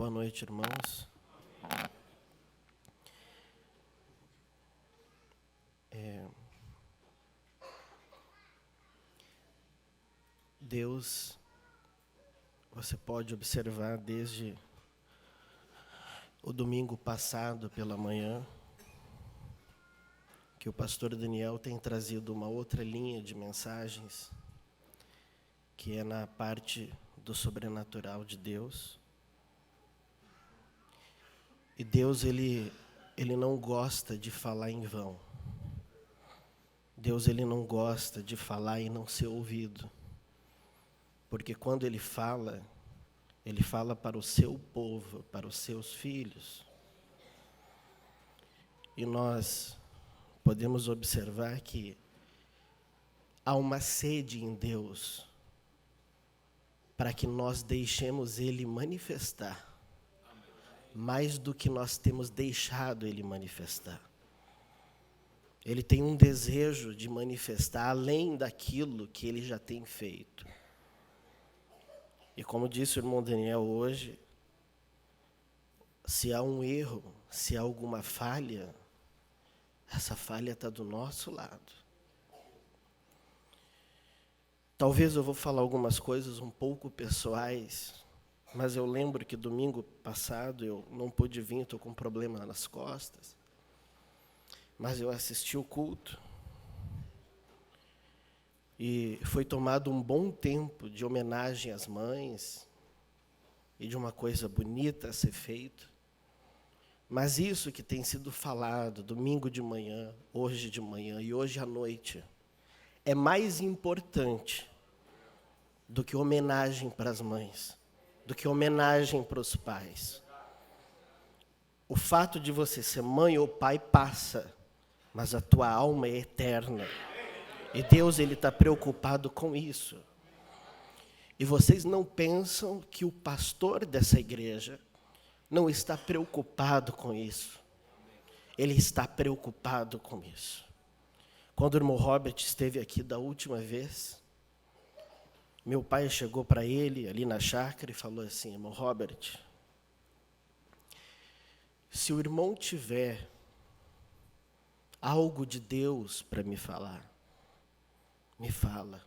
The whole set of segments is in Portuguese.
Boa noite, irmãos. Deus, você pode observar desde o domingo passado pela manhã, que o pastor Daniel tem trazido uma outra linha de mensagens, que é na parte do sobrenatural de Deus. E Deus, ele não gosta de falar em vão. Deus, ele não gosta de falar e não ser ouvido. Porque quando ele fala para o seu povo, para os seus filhos. E nós podemos observar que há uma sede em Deus para que nós deixemos Ele manifestar, mais do que nós temos deixado Ele manifestar. Ele tem um desejo de manifestar além daquilo que Ele já tem feito. E como disse o irmão Daniel hoje, se há um erro, se há alguma falha, essa falha está do nosso lado. Talvez eu vou falar algumas coisas um pouco pessoais, mas eu lembro que domingo passado eu não pude vir, estou com um problema nas costas, mas eu assisti o culto. E foi tomado um bom tempo de homenagem às mães e de uma coisa bonita a ser feita. Mas isso que tem sido falado domingo de manhã e hoje à noite é mais importante do que homenagem para as mães, do que homenagem para os pais. O fato de você ser mãe ou pai passa, mas a tua alma é eterna. E Deus, Ele está preocupado com isso. E vocês não pensam que o pastor dessa igreja não está preocupado com isso. Ele está preocupado com isso. Quando o irmão Robert esteve aqui da última vez, meu pai chegou para ele ali na chácara e falou assim: irmão Robert, se o irmão tiver algo de Deus para me falar, me fala.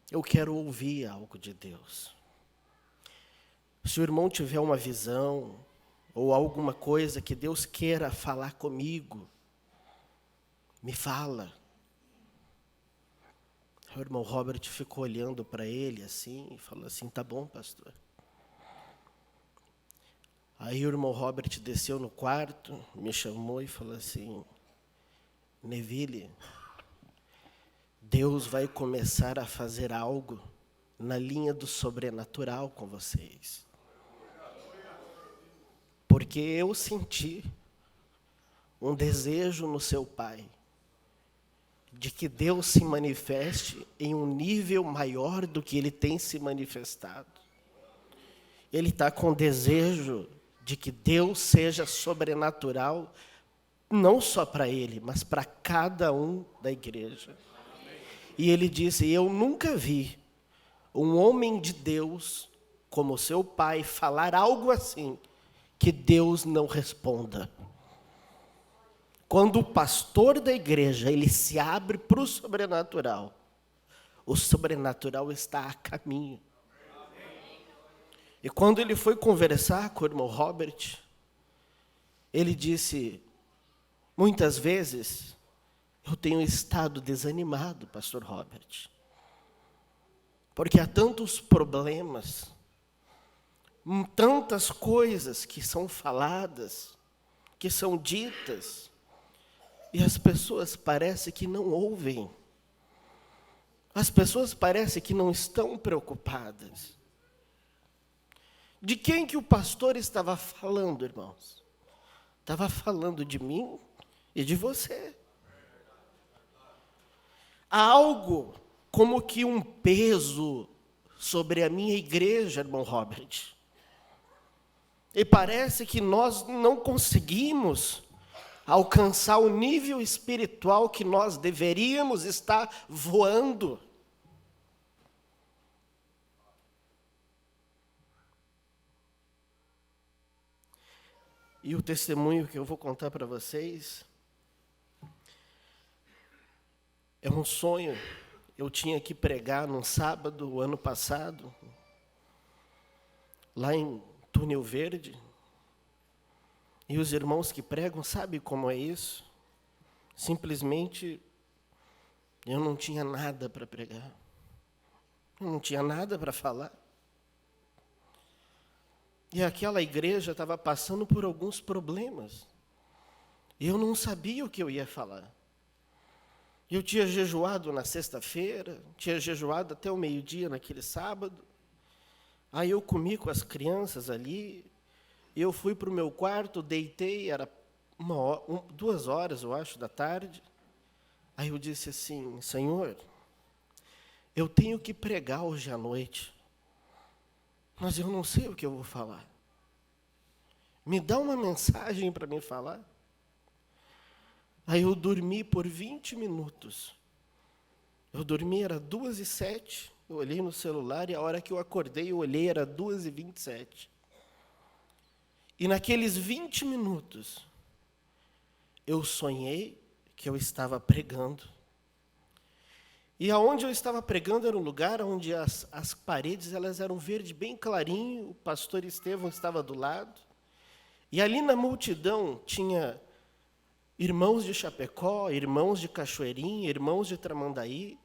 Eu quero ouvir algo de Deus. Se o irmão tiver uma visão ou alguma coisa que Deus queira falar comigo, me fala. O irmão Robert ficou olhando para ele assim e falou assim: tá bom, pastor. Aí o irmão Robert desceu no quarto, me chamou e falou assim: Neville, Deus vai começar a fazer algo na linha do sobrenatural com vocês. Porque eu senti um desejo no seu pai de que Deus se manifeste em um nível maior do que Ele tem se manifestado. Ele está com desejo de que Deus seja sobrenatural, não só para ele, mas para cada um da igreja. E ele disse: eu nunca vi um homem de Deus como seu pai falar algo assim, que Deus não responda. Quando o pastor da igreja ele se abre para o sobrenatural está a caminho. E quando ele foi conversar com o irmão Robert, ele disse: muitas vezes eu tenho estado desanimado, pastor Robert, porque há tantos problemas, tantas coisas que são faladas, que são ditas, e as pessoas parecem que não ouvem. As pessoas parecem que não estão preocupadas. De quem que o pastor estava falando, irmãos? Estava falando de mim e de você. Há algo como que um peso sobre a minha igreja, irmão Robert. E parece que nós não conseguimos alcançar o nível espiritual que nós deveríamos estar voando. E o testemunho que eu vou contar para vocês é um sonho. Eu tinha que pregar num sábado, ano passado, lá em Túnel Verde. E os irmãos que pregam, sabe como é isso? Simplesmente, eu não tinha nada para pregar. Eu não tinha nada para falar. E aquela igreja estava passando por alguns problemas. E eu não sabia o que eu ia falar. Eu tinha jejuado na sexta-feira, tinha jejuado até o meio-dia naquele sábado. Aí eu comi com as crianças ali. Eu fui para o meu quarto, deitei, era 2 horas, eu acho, da tarde. Aí eu disse assim: Senhor, eu tenho que pregar hoje à noite, mas eu não sei o que eu vou falar. Me dá uma mensagem para me falar. Aí eu dormi por 20 minutos. Eu dormi, era 2h07, eu olhei no celular e a hora que eu acordei, eu olhei, era 2h27. E naqueles 20 minutos, eu sonhei que eu estava pregando. E aonde eu estava pregando era um lugar onde as paredes elas eram verde bem clarinho, o pastor Estevão estava do lado. E ali na multidão tinha irmãos de Chapecó, irmãos de Cachoeirinha, irmãos de Tramandaí.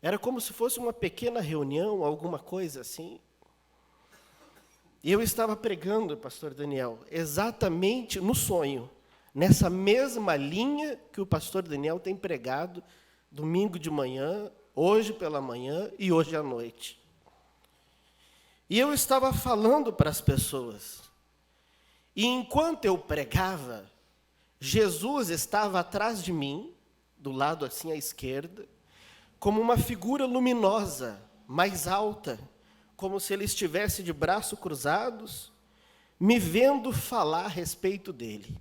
Era como se fosse uma pequena reunião, alguma coisa assim. E eu estava pregando, pastor Daniel, exatamente no sonho, nessa mesma linha que o pastor Daniel tem pregado domingo de manhã, hoje pela manhã e hoje à noite. E eu estava falando para as pessoas. E enquanto eu pregava, Jesus estava atrás de mim, do lado assim à esquerda, como uma figura luminosa, mais alta, como se ele estivesse de braços cruzados, me vendo falar a respeito dele.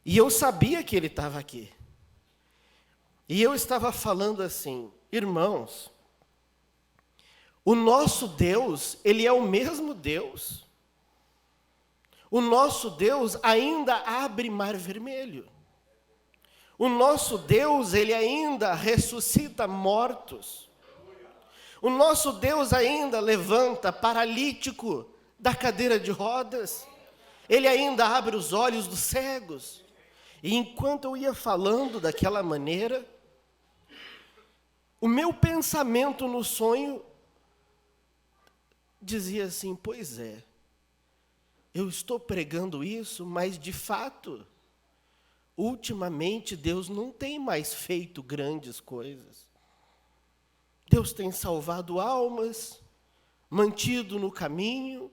E eu sabia que ele estava aqui. E eu estava falando assim: irmãos, o nosso Deus, ele é o mesmo Deus. O nosso Deus ainda abre mar vermelho. O nosso Deus, ele ainda ressuscita mortos. O nosso Deus ainda levanta paralítico da cadeira de rodas. Ele ainda abre os olhos dos cegos. E enquanto eu ia falando daquela maneira, o meu pensamento no sonho dizia assim: pois é, eu estou pregando isso, mas de fato, ultimamente Deus não tem mais feito grandes coisas. Deus tem salvado almas, mantido no caminho,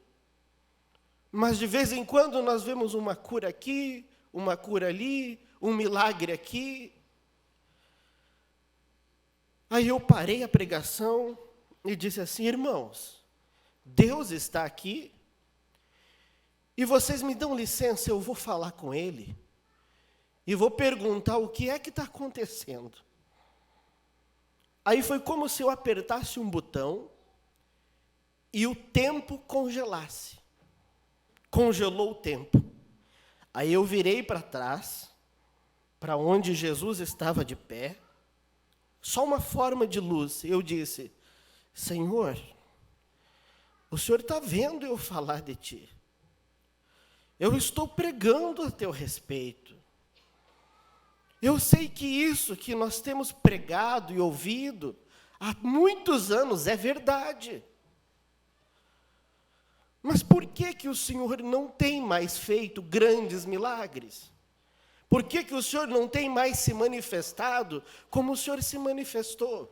mas de vez em quando nós vemos uma cura aqui, uma cura ali, um milagre aqui. Aí eu parei a pregação e disse assim: irmãos, Deus está aqui e vocês me dão licença, eu vou falar com Ele e vou perguntar o que é que está acontecendo. Aí foi como se eu apertasse um botão e o tempo congelasse. Congelou o tempo. Aí eu virei para trás, para onde Jesus estava de pé, só uma forma de luz. Eu disse: Senhor, o Senhor está vendo eu falar de Ti. Eu estou pregando a Teu respeito. Eu sei que isso que nós temos pregado e ouvido há muitos anos é verdade. Mas por que o Senhor não tem mais feito grandes milagres? Por que o Senhor não tem mais se manifestado como o Senhor se manifestou?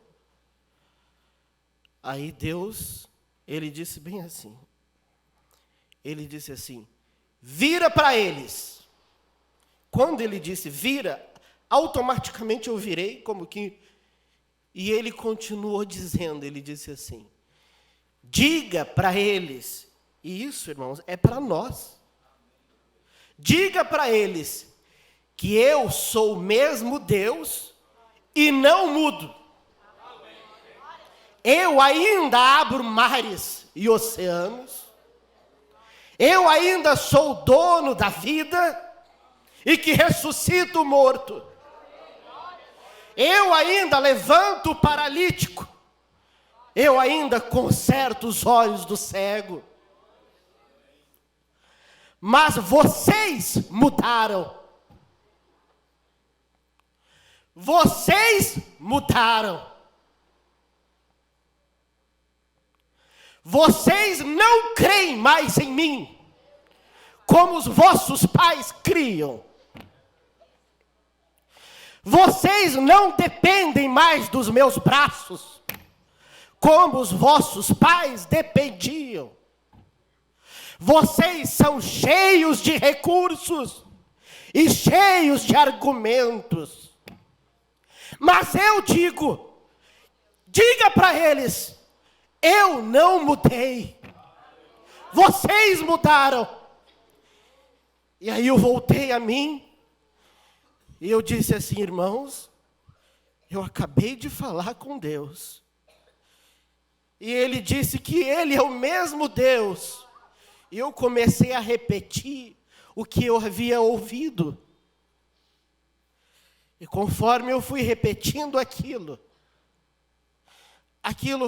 Aí Deus, Ele disse bem assim. Ele disse assim: vira para eles. Quando Ele disse vira, automaticamente eu virei como que... E Ele continuou dizendo, Ele disse assim: diga para eles... E isso, irmãos, é para nós. Diga para eles que eu sou o mesmo Deus e não mudo. Eu ainda abro mares e oceanos. Eu ainda sou dono da vida e que ressuscito o morto. Eu ainda levanto o paralítico. Eu ainda conserto os olhos do cego. Mas vocês mudaram. Vocês mudaram. Vocês não creem mais em mim, como os vossos pais criam. Vocês não dependem mais dos meus braços, como os vossos pais dependiam. Vocês são cheios de recursos e cheios de argumentos. Mas eu diga para eles, eu não mudei. Vocês mudaram. E aí eu voltei a mim e eu disse assim, irmãos, eu acabei de falar com Deus. E ele disse que ele é o mesmo Deus. E eu comecei a repetir o que eu havia ouvido. E conforme eu fui repetindo aquilo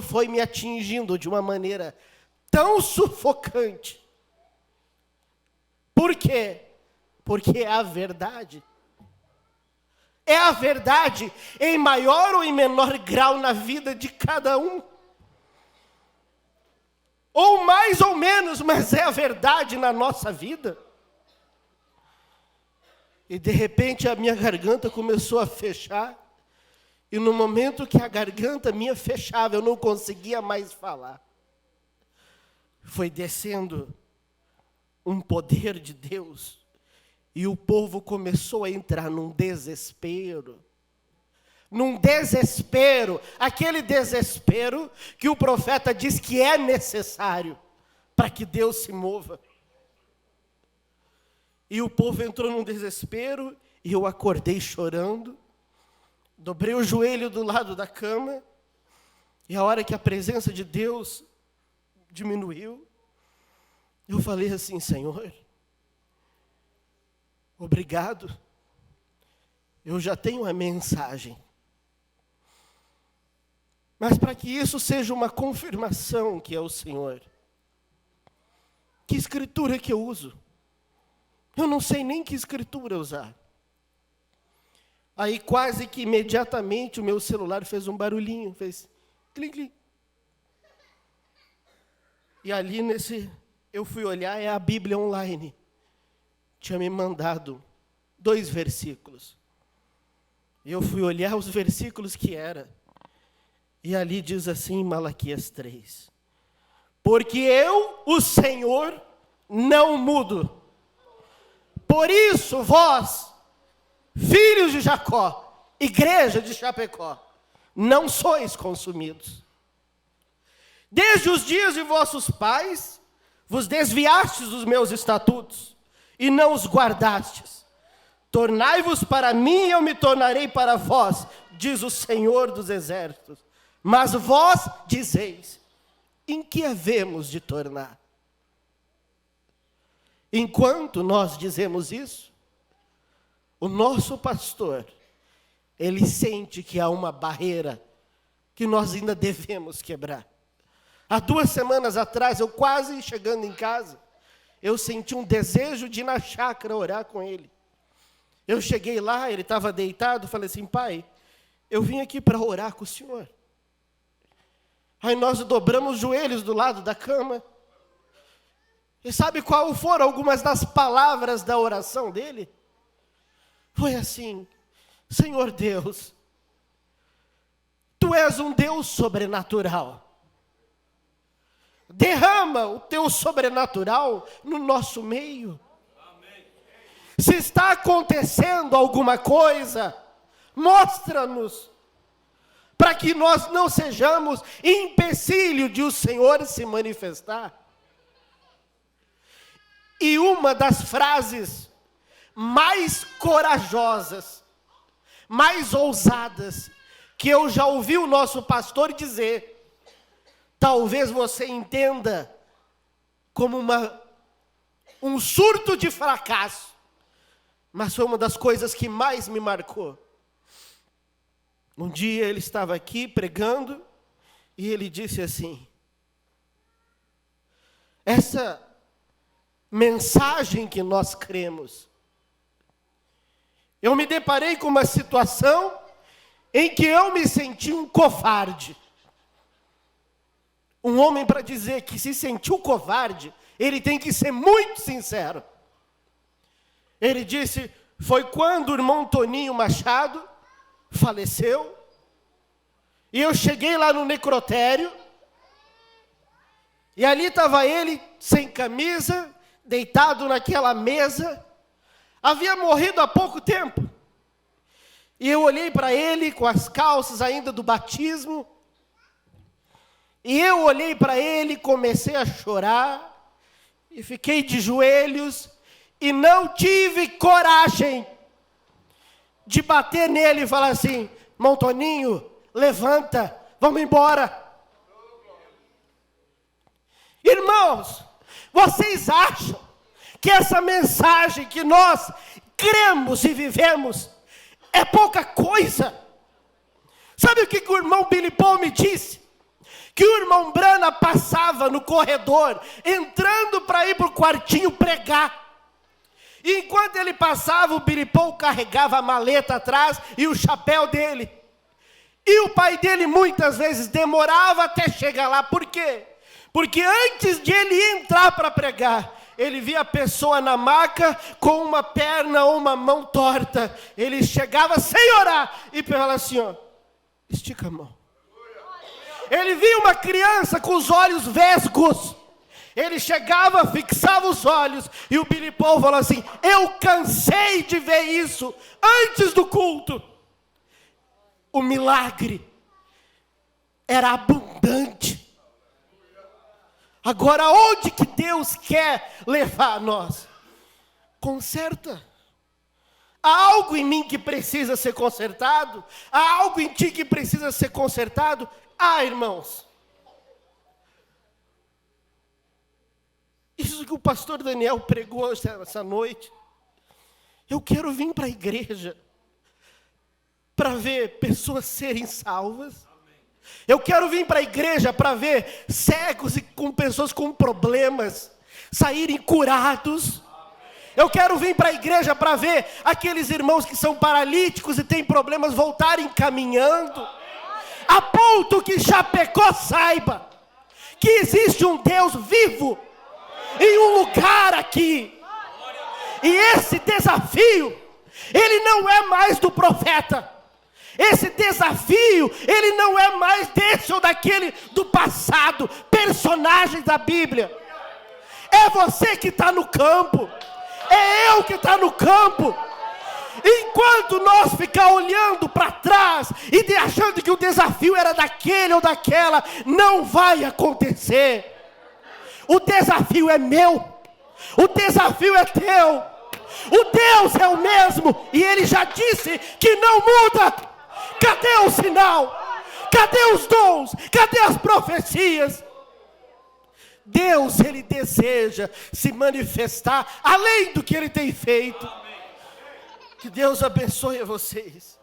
foi me atingindo de uma maneira tão sufocante. Por quê? Porque é a verdade. É a verdade em maior ou em menor grau na vida de cada um. Ou mais ou menos, mas é a verdade na nossa vida. E de repente a minha garganta começou a fechar. E no momento que a garganta minha fechava, eu não conseguia mais falar. Foi descendo um poder de Deus. E o povo começou a entrar num desespero. Num desespero. Aquele desespero que o profeta diz que é necessário para que Deus se mova. E o povo entrou num desespero e eu acordei chorando. Dobrei o joelho do lado da cama, e a hora que a presença de Deus diminuiu, eu falei assim, Senhor, obrigado, eu já tenho a mensagem. Mas para que isso seja uma confirmação que é o Senhor, que escritura que eu uso? Eu não sei nem que escritura usar. Aí quase que imediatamente o meu celular fez um barulhinho, fez clim, clim. E ali eu fui olhar, é a Bíblia online. Tinha me mandado 2 versículos. E eu fui olhar os versículos que era. E ali diz assim em Malaquias 3. Porque eu, o Senhor, não mudo. Por isso vós, filhos de Jacó, igreja de Chapecó, não sois consumidos. Desde os dias de vossos pais, vos desviastes dos meus estatutos, e não os guardastes. Tornai-vos para mim, e eu me tornarei para vós, diz o Senhor dos exércitos. Mas vós dizeis, em que havemos de tornar? Enquanto nós dizemos isso, o nosso pastor, ele sente que há uma barreira que nós ainda devemos quebrar. Há 2 semanas atrás, eu quase chegando em casa, eu senti um desejo de ir na chácara orar com ele. Eu cheguei lá, ele estava deitado, falei assim, pai, eu vim aqui para orar com o senhor. Aí nós dobramos os joelhos do lado da cama. E sabe qual foram algumas das palavras da oração dele? Foi assim, Senhor Deus, Tu és um Deus sobrenatural. Derrama o Teu sobrenatural no nosso meio. Amém. Se está acontecendo alguma coisa, mostra-nos, para que nós não sejamos empecilho de o Senhor se manifestar. E uma das frases mais corajosas, mais ousadas, que eu já ouvi o nosso pastor dizer, talvez você entenda como uma um surto de fracasso, mas foi uma das coisas que mais me marcou. Um dia ele estava aqui pregando, e ele disse assim: essa mensagem que nós cremos, eu me deparei com uma situação em que eu me senti um covarde. Um homem, para dizer que se sentiu covarde, ele tem que ser muito sincero. Ele disse, foi quando o irmão Toninho Machado faleceu, e eu cheguei lá no necrotério, e ali estava ele, sem camisa, deitado naquela mesa, havia morrido há pouco tempo. E eu olhei para ele com as calças ainda do batismo, e eu olhei para ele, comecei a chorar, e fiquei de joelhos, e não tive coragem de bater nele e falar assim: irmão Toninho, levanta, vamos embora. Irmãos, vocês acham que essa mensagem que nós cremos e vivemos é pouca coisa? Sabe o que o irmão Billy Paul me disse? Que o irmão Brana passava no corredor, entrando para ir para o quartinho pregar. E enquanto ele passava, o Billy Paul carregava a maleta atrás e o chapéu dele. E o pai dele muitas vezes demorava até chegar lá. Por quê? Porque antes de ele entrar para pregar, ele via a pessoa na maca com uma perna ou uma mão torta. Ele chegava sem orar e falava assim, ó, estica a mão. Ele via uma criança com os olhos vesgos. Ele chegava, fixava os olhos, e o Billy Paul falou assim: eu cansei de ver isso antes do culto. O milagre era abundante. Agora, onde que Deus quer levar nós? Conserta. Há algo em mim que precisa ser consertado? Há algo em ti que precisa ser consertado? Irmãos, isso que o pastor Daniel pregou essa noite, eu quero vir para a igreja para ver pessoas serem salvas. Eu quero vir para a igreja para ver cegos e com pessoas com problemas saírem curados. Eu quero vir para a igreja para ver aqueles irmãos que são paralíticos e têm problemas voltarem caminhando. A ponto que Chapecó saiba que existe um Deus vivo em um lugar aqui. E esse desafio, ele não é mais do profeta. Esse desafio, ele não é mais desse ou daquele do passado, personagens da Bíblia. É você que está no campo. É eu que está no campo. Enquanto nós ficar olhando para trás e achando que o desafio era daquele ou daquela, não vai acontecer. O desafio é meu. O desafio é teu. O Deus é o mesmo e Ele já disse que não muda. Cadê o sinal? Cadê os dons? Cadê as profecias? Deus, Ele deseja se manifestar além do que Ele tem feito. Que Deus abençoe a vocês.